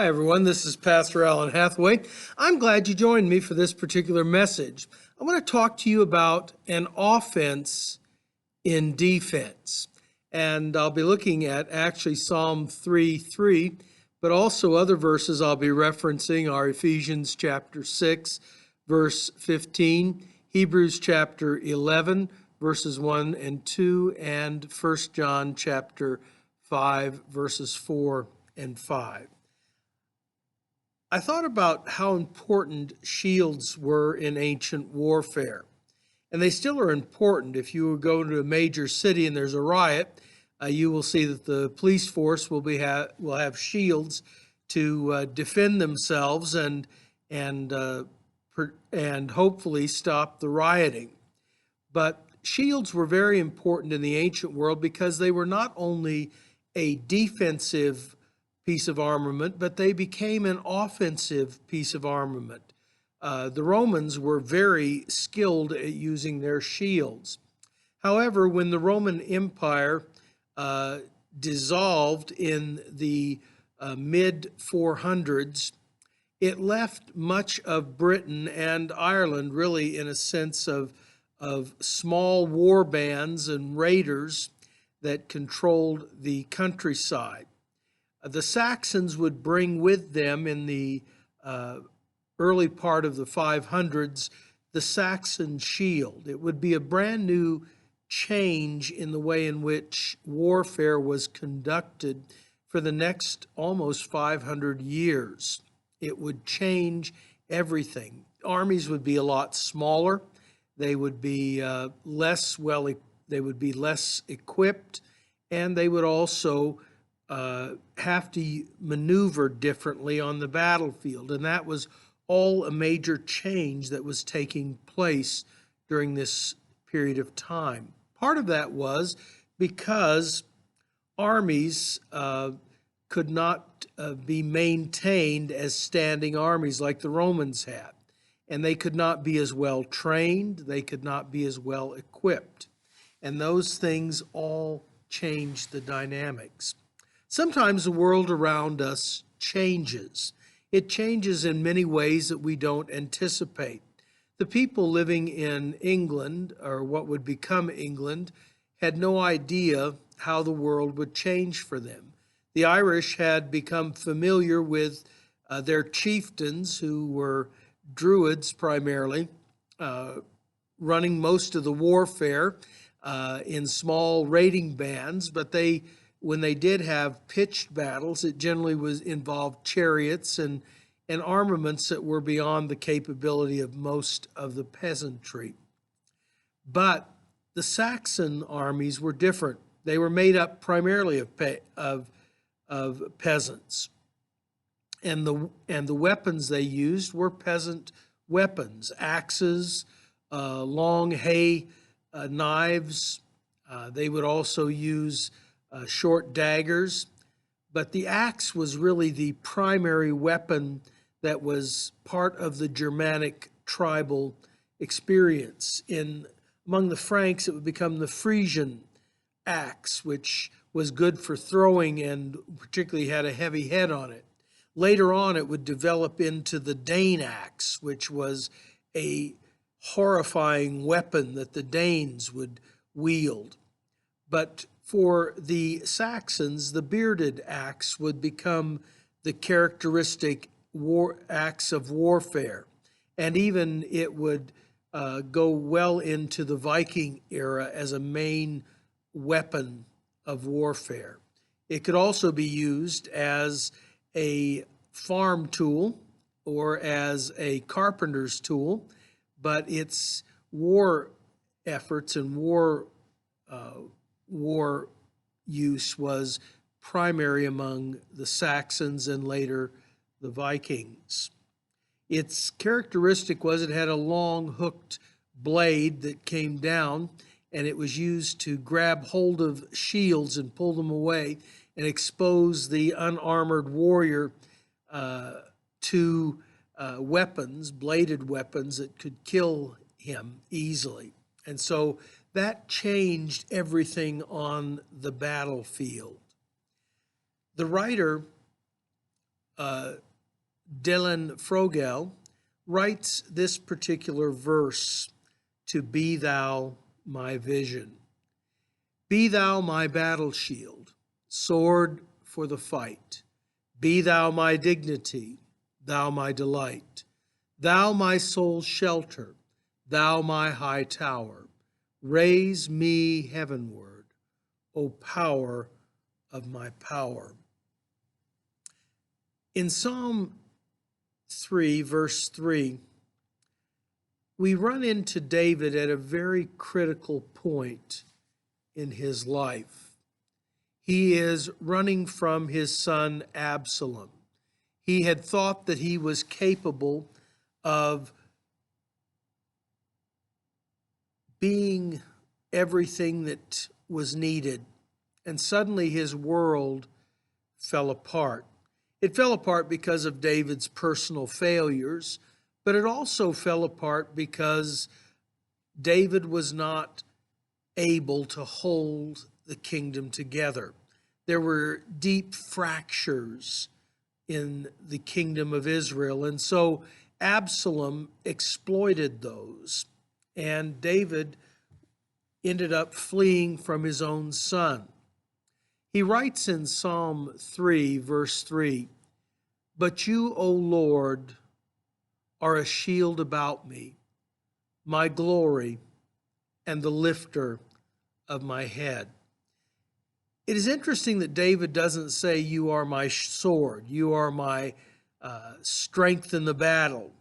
Hi, everyone. This is Pastor Alan Hathaway. I'm glad you joined me for this particular message. I want to talk to you about an offense in defense. And I'll be looking at actually Psalm 3:3, but also other verses I'll be referencing are Ephesians chapter 6, verse 15, Hebrews chapter 11, verses 1 and 2, and 1 John chapter 5, verses 4 and 5. I thought about how important shields were in ancient warfare, and they still are important. If you go to a major city and there's a riot, you will see that the police force will have shields to defend themselves and and hopefully stop the rioting. But shields were very important in the ancient world because they were not only a defensive piece of armament, but they became an offensive piece of armament. The Romans were very skilled at using their shields. However, when the Roman Empire dissolved in the mid 400s, it left much of Britain and Ireland really in a sense of small war bands and raiders that controlled the countryside. The Saxons would bring with them in the early part of the 500s the Saxon shield. It would be a brand new change in the way in which warfare was conducted for the next almost 500 years. It would change everything. Armies would be a lot smaller. They would be less equipped, and they would also have to maneuver differently on the battlefield. And that was all a major change that was taking place during this period of time. Part of that was because armies could not be maintained as standing armies like the Romans had. And they could not be as well trained, they could not be as well equipped. And those things all changed the dynamics. Sometimes the world around us changes. It changes in many ways that we don't anticipate. The people living in England, or what would become England, had no idea how the world would change for them. The Irish had become familiar with their chieftains, who were Druids primarily, running most of the warfare in small raiding bands, but when they did have pitched battles, it generally involved chariots and armaments that were beyond the capability of most of the peasantry. But the Saxon armies were different. They were made up primarily of peasants, and the weapons they used were peasant weapons: axes, long hay knives. They would also use short daggers, but the axe was really the primary weapon that was part of the Germanic tribal experience. Among the Franks, it would become the Frisian axe, which was good for throwing and particularly had a heavy head on it. Later on, it would develop into the Dane axe, which was a horrifying weapon that the Danes would wield. But for the Saxons, the bearded axe would become the characteristic axe of warfare. And even it would go well into the Viking era as a main weapon of warfare. It could also be used as a farm tool or as a carpenter's tool, but its war efforts and war use was primary among the Saxons and later the Vikings. Its characteristic was it had a long hooked blade that came down, and it was used to grab hold of shields and pull them away and expose the unarmored warrior to weapons, bladed weapons that could kill him easily. And so that changed everything on the battlefield. The writer Dylan Frogel writes this particular verse to be thou my vision. Be thou my battle shield, sword for the fight. Be thou my dignity, thou my delight. Thou my soul's shelter, thou my high tower. Raise me heavenward, O power of my power. In Psalm 3, verse 3, we run into David at a very critical point in his life. He is running from his son Absalom. He had thought that he was capable of being everything that was needed, and suddenly his world fell apart. It fell apart because of David's personal failures, but it also fell apart because David was not able to hold the kingdom together. There were deep fractures in the kingdom of Israel, and so Absalom exploited those, and David ended up fleeing from his own son. He writes in Psalm 3, verse 3, "But you, O Lord, are a shield about me, my glory, and the lifter of my head." It is interesting that David doesn't say, "You are my sword, you are my strength in the battle."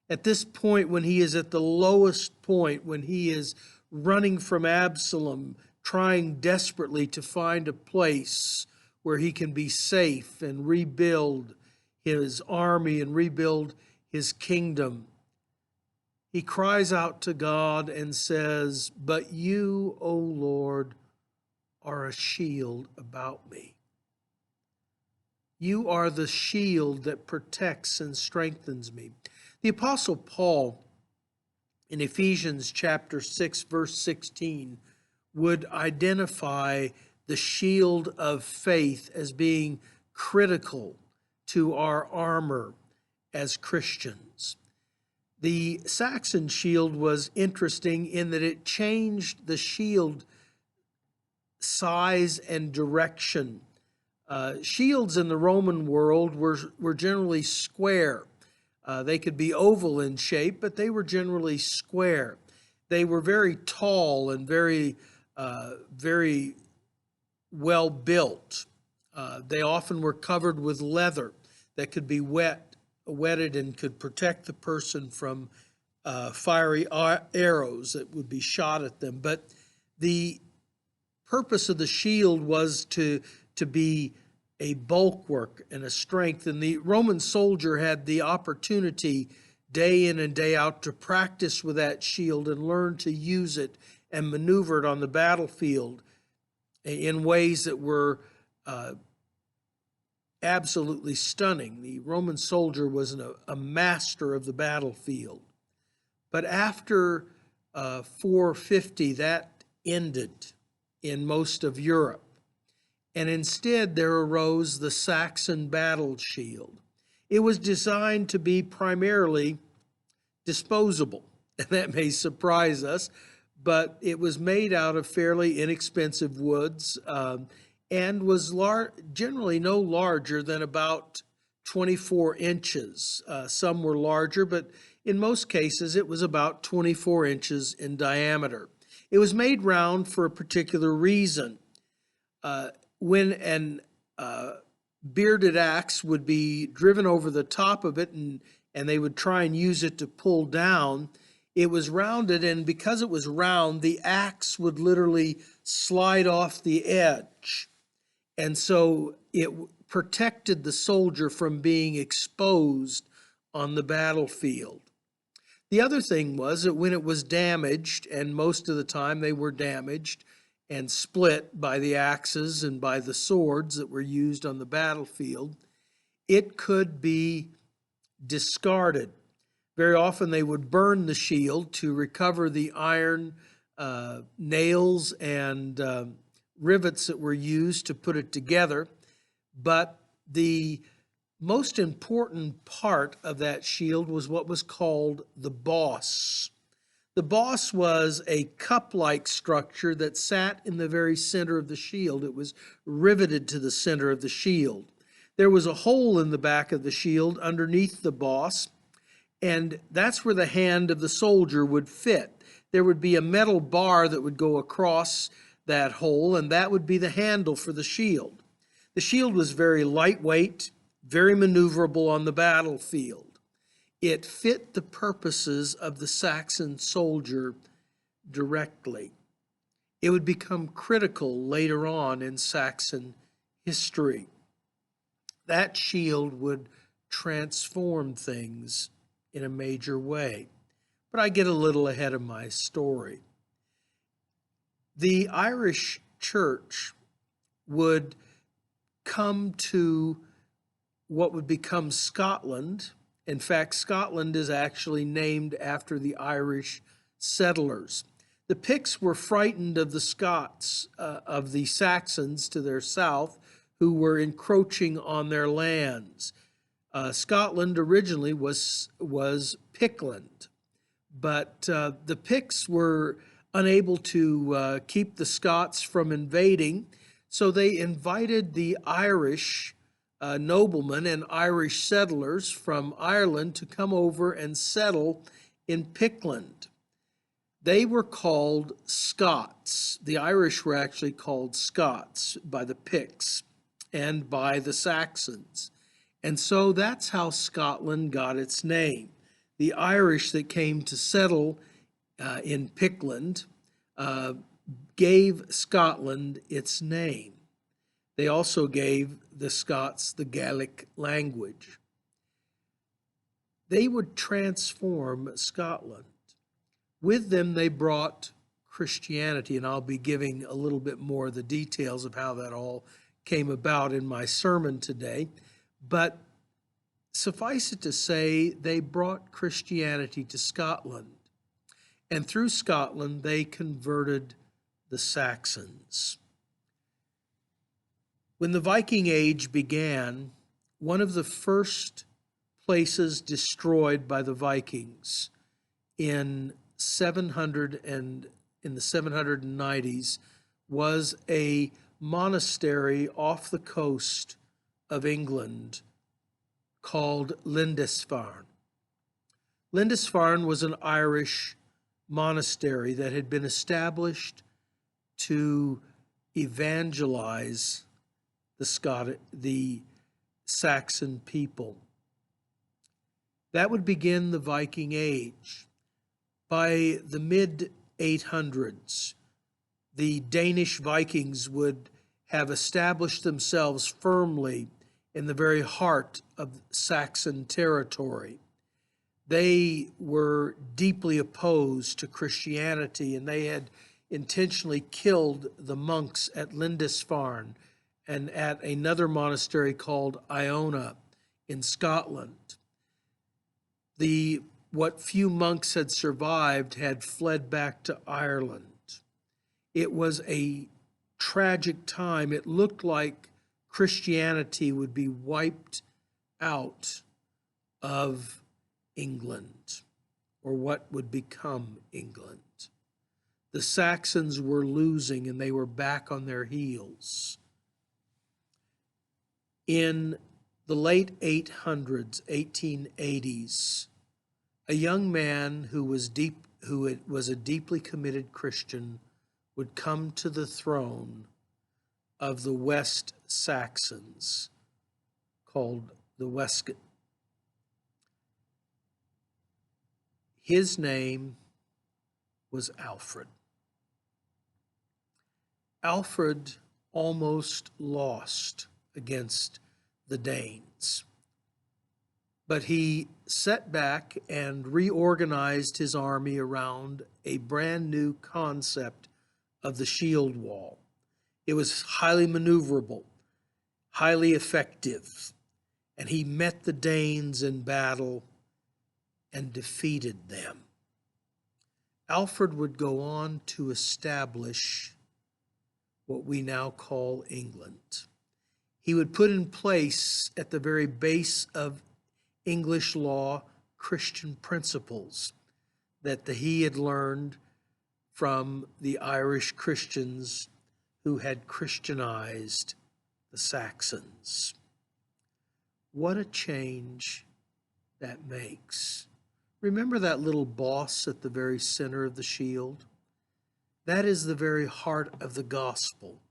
At this point, when he is at the lowest point, when he is running from Absalom, trying desperately to find a place where he can be safe and rebuild his army and rebuild his kingdom, he cries out to God and says, "But you, O Lord, are a shield about me." You are the shield that protects and strengthens me. The Apostle Paul, in Ephesians chapter 6, verse 16, would identify the shield of faith as being critical to our armor as Christians. The Saxon shield was interesting in that it changed the shield size and direction. Shields in the Roman world were generally square. They could be oval in shape, but they were generally square. They were very tall and very well built. They often were covered with leather that could be wetted and could protect the person from fiery arrows that would be shot at them. But the purpose of the shield was to be a bulwark and a strength. And the Roman soldier had the opportunity day in and day out to practice with that shield and learn to use it and maneuver it on the battlefield in ways that were absolutely stunning. The Roman soldier was a master of the battlefield. But after 450, that ended in most of Europe. And instead there arose the Saxon battle shield. It was designed to be primarily disposable, and that may surprise us, but it was made out of fairly inexpensive woods and was generally no larger than about 24 inches. Some were larger, but in most cases it was about 24 inches in diameter. It was made round for a particular reason. When an bearded axe would be driven over the top of it and they would try and use it to pull down, it was rounded, and because it was round, the axe would literally slide off the edge. And so it protected the soldier from being exposed on the battlefield. The other thing was that when it was damaged, and most of the time they were damaged and split by the axes and by the swords that were used on the battlefield, it could be discarded. Very often they would burn the shield to recover the iron nails and rivets that were used to put it together. But the most important part of that shield was what was called the boss. The boss was a cup-like structure that sat in the very center of the shield. It was riveted to the center of the shield. There was a hole in the back of the shield underneath the boss, and that's where the hand of the soldier would fit. There would be a metal bar that would go across that hole, and that would be the handle for the shield. The shield was very lightweight, very maneuverable on the battlefield. It fit the purposes of the Saxon soldier directly. It would become critical later on in Saxon history. That shield would transform things in a major way. But I get a little ahead of my story. The Irish church would come to what would become Scotland. In fact, Scotland is actually named after the Irish settlers. The Picts were frightened of the Scots, of the Saxons to their south, who were encroaching on their lands. Scotland originally was Pictland, but the Picts were unable to keep the Scots from invading, so they invited the Irish noblemen and Irish settlers from Ireland to come over and settle in Pictland. They were called Scots. The Irish were actually called Scots by the Picts and by the Saxons. And so that's how Scotland got its name. The Irish that came to settle in Pictland gave Scotland its name. They also gave the Scots the Gaelic language. They would transform Scotland. With them, they brought Christianity, and I'll be giving a little bit more of the details of how that all came about in my sermon today. But suffice it to say, they brought Christianity to Scotland. And through Scotland, they converted the Saxons. When the Viking Age began, one of the first places destroyed by the Vikings in the 790s was a monastery off the coast of England called Lindisfarne. Lindisfarne was an Irish monastery that had been established to evangelize the Saxon people. That would begin the Viking Age. By the mid-800s, the Danish Vikings would have established themselves firmly in the very heart of Saxon territory. They were deeply opposed to Christianity, and they had intentionally killed the monks at Lindisfarne and at another monastery called Iona in Scotland. What few monks had survived had fled back to Ireland. It was a tragic time. It looked like Christianity would be wiped out of England, or what would become England. The Saxons were losing, and they were back on their heels. In the late 800s, 1880s, a young man who was a deeply committed Christian would come to the throne of the West Saxons, called the Wessex. His name was Alfred. Alfred almost lost against the Danes, but he set back and reorganized his army around a brand new concept of the shield wall. It was highly maneuverable, highly effective, and he met the Danes in battle and defeated them. Alfred would go on to establish what we now call England. He would put in place at the very base of English law Christian principles that he had learned from the Irish Christians who had Christianized the Saxons. What a change that makes. Remember that little boss at the very center of the shield? That is the very heart of the gospel,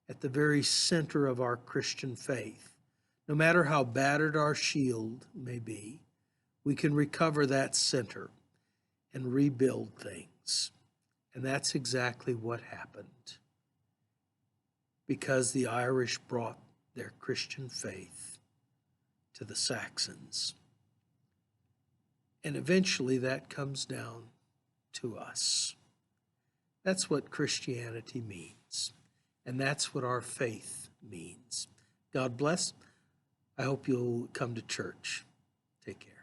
at the very center of our Christian faith. No matter how battered our shield may be, we can recover that center and rebuild things. And that's exactly what happened, because the Irish brought their Christian faith to the Saxons. And eventually that comes down to us. That's what Christianity means. And that's what our faith means. God bless. I hope you'll come to church. Take care.